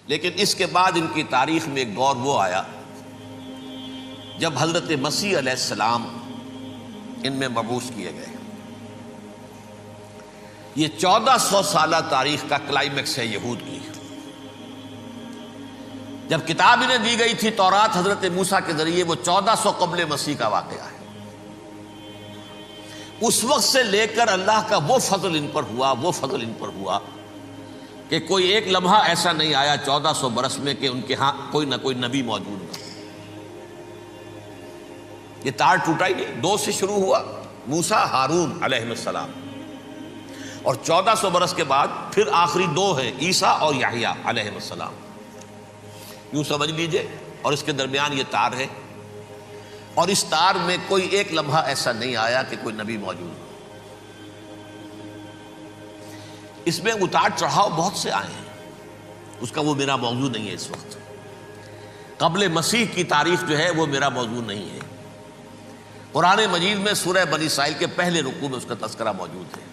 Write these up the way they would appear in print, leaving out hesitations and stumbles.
لیکن اس کے بعد ان کی تاریخ میں ایک دور وہ آیا جب حضرت مسیح علیہ السلام ان میں مبعوث کیے گئے۔ یہ 1400 سالہ تاریخ کا کلائمیکس ہے یہود کی۔ جب کتاب انہیں دی گئی تھی تورات حضرت موسیٰ کے ذریعے، وہ 1400 قبل مسیح کا واقعہ ہے۔ اس وقت سے لے کر اللہ کا وہ فضل ان پر ہوا کہ کوئی ایک لمحہ ایسا نہیں آیا 1400 برس میں کہ ان کے ہاں کوئی نہ کوئی نبی موجود نہ۔ یہ تار ٹوٹا ہی نہیں، 2 سے شروع ہوا، موسیٰ ہارون علیہ السلام، اور 1400 برس کے بعد پھر آخری 2 ہیں، عیسیٰ اور یحییٰ علیہ السلام۔ یوں سمجھ لیجئے، اور اس کے درمیان یہ تار ہے، اور اس تار میں کوئی ایک لمحہ ایسا نہیں آیا کہ کوئی نبی موجود ہو۔ اس میں اتار چڑھاؤ بہت سے آئے ہیں، اس کا وہ میرا موضوع نہیں ہے۔ اس وقت قبل مسیح کی تاریخ جو ہے وہ میرا موضوع نہیں ہے۔ قرآن مجید میں سورہ بنی اسرائیل کے پہلے رکوع میں اس کا تذکرہ موجود ہے۔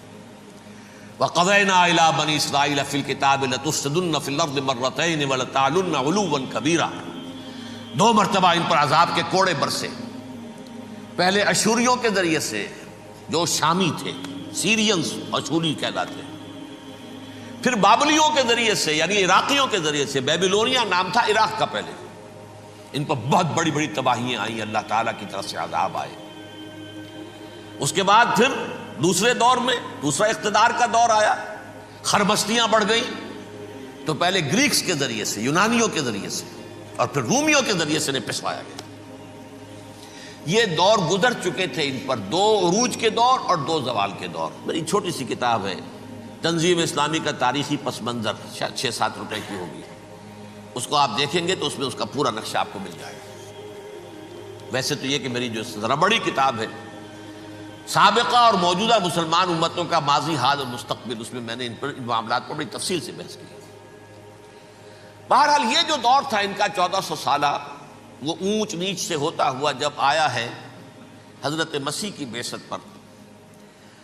وَقَضَيْنَا إِلَىٰ بَنِي إِسْرَائِيلَ فِي الْكِتَابِ لَتُفْسِدُنَّ فِي الْأَرْضِ مَرَّتَيْنِ وَلَتَعْلُنَّ عُلُوًّا كَبِيرًا۔ 2 مرتبہ ان پر عذاب کے کوڑے برسے، پہلے اشوریوں کے ذریعے سے جو شامی تھے، سیرینز اشوری کہلاتے ہیں، پھر بابلیوں کے ذریعے سے یعنی عراقیوں کے ذریعے سے، بیبیلونیا نام تھا عراق کا پہلے، ان پر بہت بڑی بڑی تباہیاں آئیں، اللہ تعالیٰ کی طرف سے عذاب آئے۔ اس کے بعد پھر دوسرے دور میں دوسرا اقتدار کا دور آیا، خربستیاں بڑھ گئیں، تو پہلے گریکس کے ذریعے سے، یونانیوں کے ذریعے سے، اور پھر رومیوں کے ذریعے سے انہیں پسوایا گیا۔ یہ دور گزر چکے تھے ان پر، 2 عروج کے دور اور 2 زوال کے دور۔ میری چھوٹی سی کتاب ہے تنظیم اسلامی کا تاریخی پس منظر، شاید 6-7 روپے کی ہوگی، اس کو آپ دیکھیں گے تو اس میں اس کا پورا نقشہ آپ کو مل جائے گا۔ ویسے تو یہ کہ میری جو ذرا بڑی کتاب ہے سابقہ اور موجودہ مسلمان امتوں کا ماضی، حال اور مستقبل، اس میں میں نے ان معاملات پر بڑی تفصیل سے بحث کی۔ بہرحال یہ جو دور تھا ان کا 1400 سالہ، وہ اونچ نیچ سے ہوتا ہوا جب آیا ہے حضرت مسیح کی بعثت پر،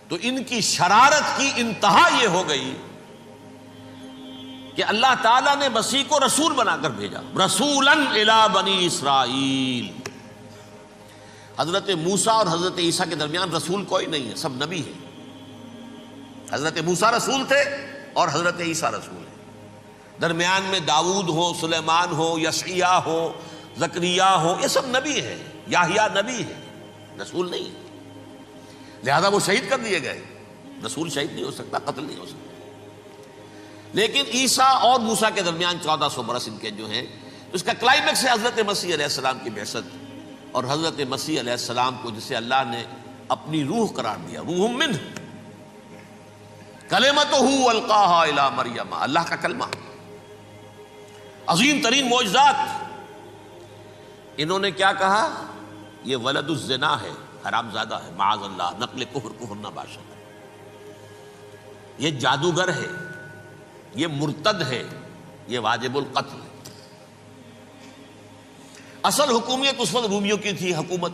تو ان کی شرارت کی انتہا یہ ہو گئی کہ اللہ تعالیٰ نے مسیح کو رسول بنا کر بھیجا، رسولاً الی بنی اسرائیل۔ حضرت موسیٰ اور حضرت عیسیٰ کے درمیان رسول کوئی نہیں ہے، سب نبی ہیں۔ حضرت موسیٰ رسول تھے اور حضرت عیسیٰ رسول ہیں، درمیان میں داؤد ہو، سلیمان ہو، یشعیاہ ہو، زکریا ہو، یہ سب نبی ہیں، یحییٰ نبی ہے، رسول نہیں ہے۔ لہذا وہ شہید کر دیے گئے، رسول شہید نہیں ہو سکتا، قتل نہیں ہو سکتا۔ لیکن عیسیٰ اور موسیٰ کے درمیان 1400 برس ان کے جو ہیں، اس کا کلائمیکس ہے حضرت مسیح علیہ السلام کی بعثت، اور حضرت مسیح علیہ السلام کو جسے اللہ نے اپنی روح قرار دیا، روح منہ، کلمتہ القاہا الی مریم، اللہ کا کلمہ، عظیم ترین معجزات۔ انہوں نے کیا کہا؟ یہ ولد الزنا ہے، حرام زادہ ہے، معاذ اللہ، نقل کفر نہ باشد، یہ جادوگر ہے، یہ مرتد ہے، یہ واجب القتل ہے۔ اصل حکومت اس وقت رومیوں کی تھی حکومت،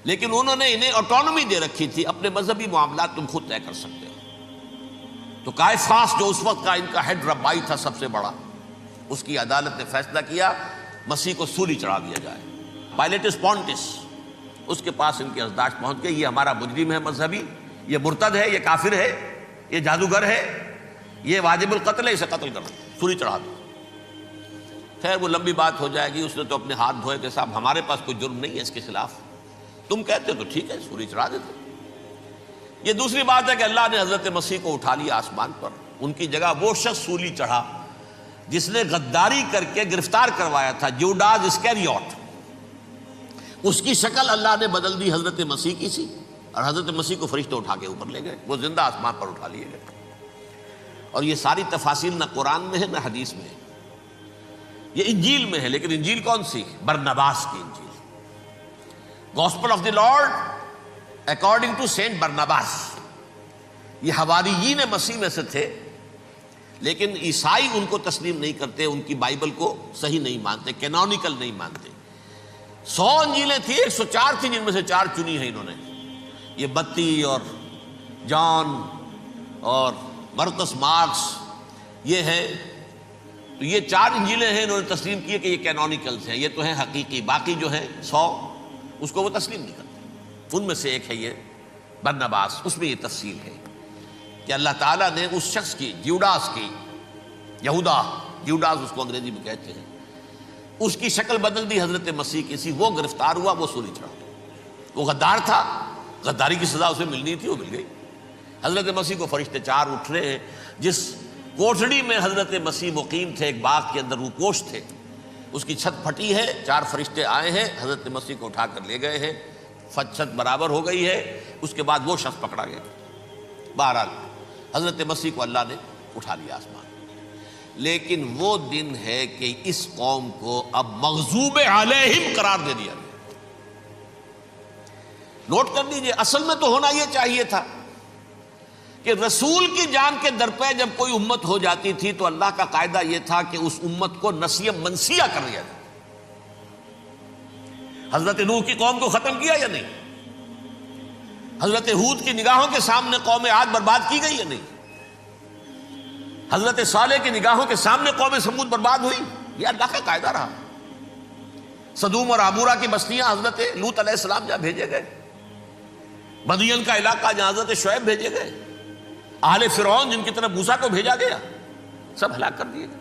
لیکن انہوں نے انہیں آٹونومی دے رکھی تھی، اپنے مذہبی معاملات تم خود طے کر سکتے ہو۔ تو کائفاس جو اس وقت کا ان کا ہیڈ ربائی تھا سب سے بڑا، اس کی عدالت نے فیصلہ کیا مسیح کو سولی چڑھا دیا جائے۔ پائلیٹس پونٹس، اس کے پاس ان کی ازداج پہنچ گئی، یہ ہمارا مجرم ہے مذہبی، یہ مرتد ہے، یہ کافر ہے، یہ جادوگر ہے، یہ واجب القتل ہے، اسے قتل کرو، سولی چڑھا دو۔ خیر وہ لمبی بات ہو جائے گی، اس نے تو اپنے ہاتھ دھوئے کہ صاحب ہمارے پاس کوئی جرم نہیں ہے اس کے خلاف، تم کہتے ہو تو ٹھیک ہے، سولی چڑھا دیتے۔ یہ دوسری بات ہے کہ اللہ نے حضرت مسیح کو اٹھا لیا آسمان پر، ان کی جگہ وہ شخص سولی چڑھا جس نے غداری کر کے گرفتار کروایا تھا، جوڈاس اسکیریوٹ، اس کی شکل اللہ نے بدل دی حضرت مسیح کی سی، اور حضرت مسیح کو فرشتے اٹھا کے اوپر لے گئے، وہ زندہ آسمان پر اٹھا لیے گئے۔ اور یہ ساری تفاصیل نہ قرآن میں ہے نہ حدیث میں ہے، یہ انجیل میں ہے۔ لیکن انجیل کون سی؟ برنباس کی انجیل، gospel of the Lord according to saint Barnabas. یہ حواریین مسیح میں سے تھے، لیکن عیسائی ان کو تسلیم نہیں کرتے، ان کی بائبل کو صحیح نہیں مانتے، کینونیکل نہیں مانتے۔ 100 انجیلیں تھیں، 104 تھیں، جن میں سے 4 چنی ہیں انہوں نے، یہ بتی اور جان اور مرکس مارکس، یہ ہے تو یہ 4 انجیلیں ہیں، انہوں نے تسلیم کی ہے کہ یہ کینونیکلز ہیں، یہ تو ہیں حقیقی، باقی جو ہیں 100 اس کو وہ تسلیم نہیں کرتے۔ ان میں سے ایک ہے یہ برنباس، اس میں یہ تفصیل ہے کہ اللہ تعالیٰ نے اس شخص کی، جیوڈاس کی، یہودا جیوڈاس اس کو انگریزی میں کہتے ہیں، اس کی شکل بدل دی حضرت مسیح کی سی، وہ گرفتار ہوا، وہ سولی چڑھا۔ وہ غدار تھا، غداری کی سزا اسے ملنی تھی، وہ مل گئی۔ حضرت مسیح کو فرشتے 4 اٹھ رہے ہیں، جس کوٹھڑی میں حضرت مسیح مقیم تھے، ایک باغ کے اندر روپوش تھے، اس کی چھت پھٹی ہے، 4 فرشتے آئے ہیں، حضرت مسیح کو اٹھا کر لے گئے ہیں، چھت برابر ہو گئی ہے، اس کے بعد وہ شخص پکڑا گیا۔ بہرحال حضرت مسیح کو اللہ نے اٹھا لیا آسمان۔ لیکن وہ دن ہے کہ اس قوم کو اب مغضوب علیہم قرار دے دیا گیا۔ نوٹ کر لیجئے، اصل میں تو ہونا یہ چاہیے تھا کہ رسول کی جان کے در پہ جب کوئی امت ہو جاتی تھی تو اللہ کا قاعدہ یہ تھا کہ اس امت کو نسیہ منسیہ کر دیا جائے۔ حضرت نوح کی قوم کو ختم کیا یا نہیں؟ حضرت ہود کی نگاہوں کے سامنے قوم عاد برباد کی گئی یا نہیں؟ حضرت صالح کی نگاہوں کے سامنے قوم سمود برباد ہوئی؟ یہ اللہ کا قاعدہ رہا۔ سدوم اور عمورہ کی بستیاں حضرت لوط علیہ السلام جہاں بھیجے گئے، مدین کا علاقہ جہاں حضرت شعیب بھیجے گئے، اہل فرعون جن کی طرف موسیٰ کو بھیجا گیا، سب ہلاک کر دیے گئے۔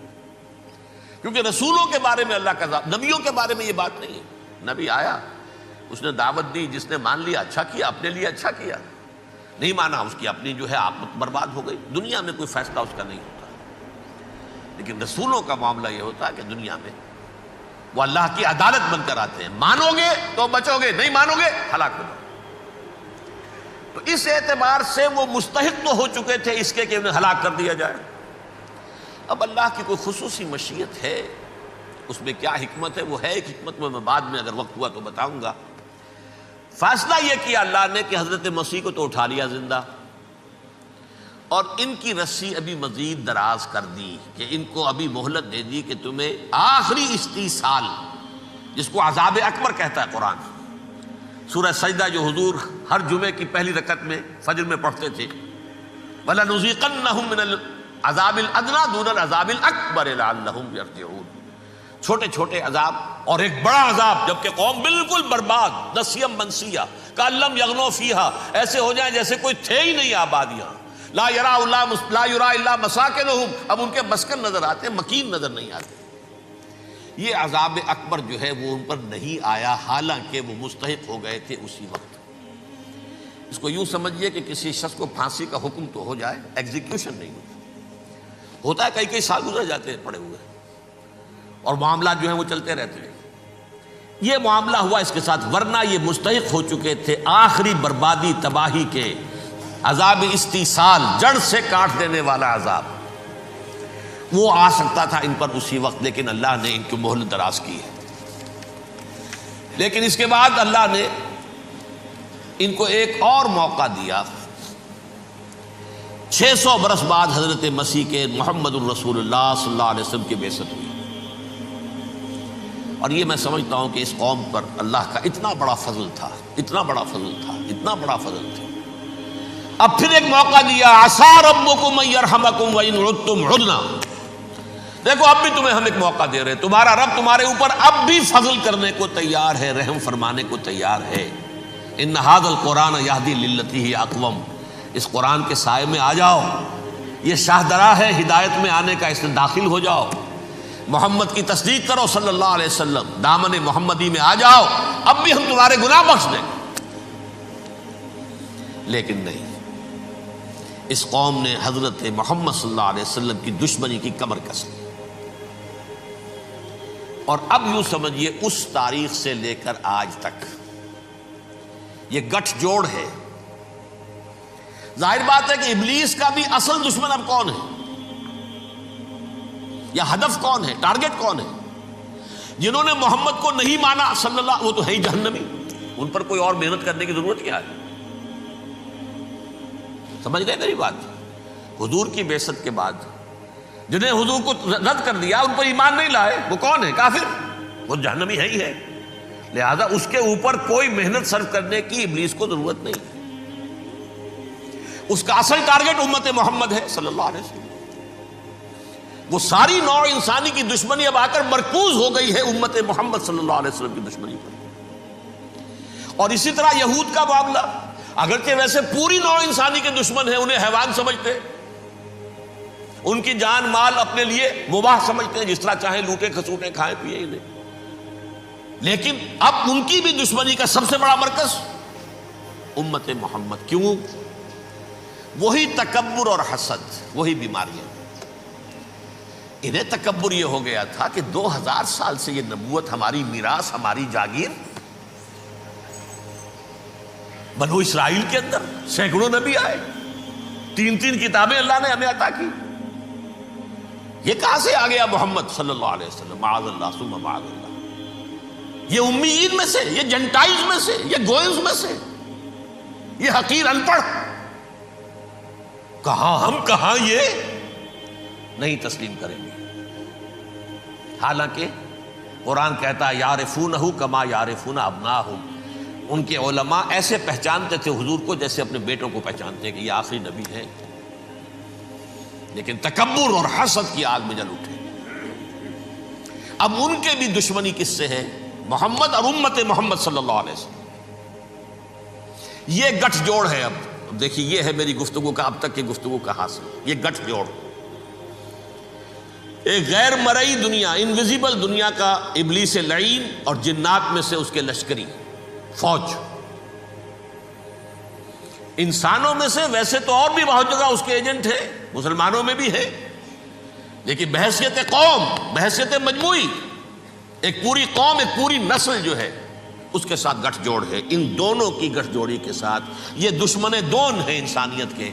کیونکہ رسولوں کے بارے میں اللہ کا نبیوں کے بارے میں یہ بات نہیں ہے۔ نبی آیا، اس نے دعوت دی، جس نے مان لیا اچھا کیا، اپنے لیے اچھا کیا، نہیں مانا اس کی اپنی جو ہے عاقبت برباد ہو گئی۔ دنیا میں کوئی فیصلہ اس کا نہیں ہوتا، لیکن رسولوں کا معاملہ یہ ہوتا ہے کہ دنیا میں وہ اللہ کی عدالت بن کر آتے ہیں۔ مانو گے تو بچو گے، نہیں مانو گے ہلاک ہو جاؤ۔ تو اس اعتبار سے وہ مستحق تو ہو چکے تھے اس کے کہ انہیں ہلاک کر دیا جائے۔ اب اللہ کی کوئی خصوصی مشیت ہے، اس میں کیا حکمت ہے، وہ ہے ایک حکمت، میں بعد میں اگر وقت ہوا تو بتاؤں گا۔ فیصلہ یہ کیا اللہ نے کہ حضرت مسیح کو تو اٹھا لیا زندہ، اور ان کی رسی ابھی مزید دراز کر دی کہ ان کو ابھی مہلت دے دی کہ تمہیں آخری استیصال، جس کو عذاب اکبر کہتا ہے قرآن، سورہ سجدہ جو حضور ہر جمعے کی پہلی رکعت میں فجر میں پڑھتے تھے، وَلَنُذِيقَنَّهُم مِّنَ الْعَذَابِ الْأَدْنَىٰ دُونَ الْعَذَابِ الْأَكْبَرِ لَعَلَّهُمْ يَرْجِعُونَ۔ چھوٹے چھوٹے عذاب اور ایک بڑا عذاب، جبکہ قوم بالکل برباد، نسیم منسیہ، کأن لم یغنوا فیہا، ایسے ہو جائیں جیسے کوئی تھے ہی نہیں آباد یہاں۔ لا یرا الا مساکنہم، اب ان کے مسکن نظر آتے ہیں، مکین نظر نہیں آتے۔ یہ عذاب اکبر جو ہے وہ ان پر نہیں آیا، حالانکہ وہ مستحق ہو گئے تھے اسی وقت۔ اس کو یوں سمجھیے کہ کسی شخص کو پھانسی کا حکم تو ہو جائے، ایگزیکیوشن نہیں ہوتا ہے، کئی سال گزر جاتے ہیں پڑے ہوئے، اور معاملات جو ہیں وہ چلتے رہتے ہیں۔ یہ معاملہ ہوا اس کے ساتھ، ورنہ یہ مستحق ہو چکے تھے آخری بربادی تباہی کے، عذاب استیصال، جڑ سے کاٹ دینے والا عذاب، وہ آ سکتا تھا ان پر اسی وقت، لیکن اللہ نے ان کی مہلت دراز کی ہے۔ لیکن اس کے بعد اللہ نے ان کو ایک اور موقع دیا۔ 600 برس بعد حضرت مسیح کے محمد الرسول اللہ صلی اللہ علیہ وسلم کی بعثت ہوئی، اور یہ میں سمجھتا ہوں کہ اس قوم پر اللہ کا اتنا بڑا فضل تھا، اتنا بڑا فضل تھا، اتنا بڑا فضل تھا۔ اب پھر ایک موقع دیا، عسیٰ ربکم ان یرحمکم وان عدتم عدنا، دیکھو اب بھی تمہیں ہم ایک موقع دے رہے ہیں، تمہارا رب تمہارے اوپر اب بھی فضل کرنے کو تیار ہے، رحم فرمانے کو تیار ہے۔ ان ھذا القرآن یہدی للتی ہی اقوم، اس قرآن کے سائے میں آ جاؤ، یہ شاہدرا ہے ہدایت میں آنے کا، اس میں داخل ہو جاؤ، محمد کی تصدیق کرو صلی اللہ علیہ وسلم، دامن محمدی میں آ جاؤ، اب بھی ہم تمہارے گناہ بخش دیں۔ لیکن نہیں، اس قوم نے حضرت محمد صلی اللہ علیہ وسلم کی دشمنی کی کمر کس لی، اور اب یوں سمجھیے اس تاریخ سے لے کر آج تک یہ گٹھ جوڑ ہے۔ ظاہر بات ہے کہ ابلیس کا بھی اصل دشمن اب کون ہے، یا ہدف کون ہے، ٹارگٹ کون ہے؟ جنہوں نے محمد کو نہیں مانا صلی اللہ، وہ تو ہے ہی جہنمی، ان پر کوئی اور محنت کرنے کی ضرورت کیا ہے؟ سمجھ گئے میری بات؟ حضور کی بعثت کے بعد جنہیں حضور کو رد کر دیا، ان پر ایمان نہیں لائے، وہ کون ہے؟ کافر، وہ جہنمی ہے ہی ہے، لہذا اس کے اوپر کوئی محنت صرف کرنے کی ابلیس کو ضرورت نہیں ہے۔ اس کا اصل ٹارگٹ امت محمد ہے صلی اللہ علیہ وسلم۔ وہ ساری نوع انسانی کی دشمنی اب آ کر مرکوز ہو گئی ہے امت محمد صلی اللہ علیہ وسلم کی دشمنی پر۔ اور اسی طرح یہود کا معاملہ، اگرچہ ویسے پوری نوع انسانی کے دشمن ہیں، انہیں حیوان سمجھتے ہیں، ان کی جان مال اپنے لیے مباح سمجھتے ہیں، جس طرح چاہیں لوٹے کھسوٹے کھائیں پیے انہیں، لیکن اب ان کی بھی دشمنی کا سب سے بڑا مرکز امت محمد۔ کیوں؟ وہی تکبر اور حسد، وہی بیماریاں۔ انہیں تکبر یہ ہو گیا تھا کہ 2000 سال سے یہ نبوت ہماری میراث، ہماری جاگیر، بنو اسرائیل کے اندر سینکڑوں نبی آئے، 3 کتابیں اللہ نے ہمیں عطا کی، یہ کہاں سے آ گیا محمد صلی اللہ علیہ وسلم؟ معاذ اللہ ثم معاذ اللہ۔ یہ امیین میں سے، یہ جنٹائلز میں سے، یہ گوئنز میں سے، یہ حقیر ان پڑھ، کہاں ہم کہاں یہ نہیں تسلیم کریں گے۔ حالانکہ قرآن کہتا ہے یعرفونہ کما یعرفون ابناہم، ان کے علماء ایسے پہچانتے تھے حضور کو جیسے اپنے بیٹوں کو پہچانتے ہیں کہ یہ آخری نبی ہے، لیکن تکبر اور حسد کی آگ میں جل اٹھے۔ اب ان کے بھی دشمنی کس سے ہے؟ محمد اور امت محمد صلی اللہ علیہ وسلم۔ یہ گٹھ جوڑ ہے۔ اب دیکھیے، یہ ہے میری گفتگو کا اب تک کی گفتگو کا حاصل، یہ گٹھ جوڑ۔ ایک غیر مرئی دنیا، انویزیبل دنیا کا ابلیس لعین اور جنات میں سے اس کے لشکری فوج، انسانوں میں سے ویسے تو اور بھی بہت جگہ اس کے ایجنٹ ہیں، مسلمانوں میں بھی ہے، لیکن بحیثیت قوم، بحیثیت مجموعی، ایک پوری قوم، ایک پوری نسل جو ہے اس کے ساتھ گٹھ جوڑ ہے۔ ان دونوں کی گٹھ جوڑی کے ساتھ یہ دشمن دون ہیں انسانیت کے۔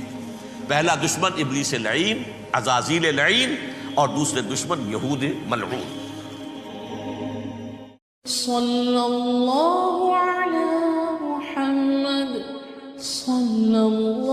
پہلا دشمن ابلیس لعین، عزازیل لعین، اور دوسرے دشمن یہود ملعون۔ صلی اللہ علی محمد صلی اللہ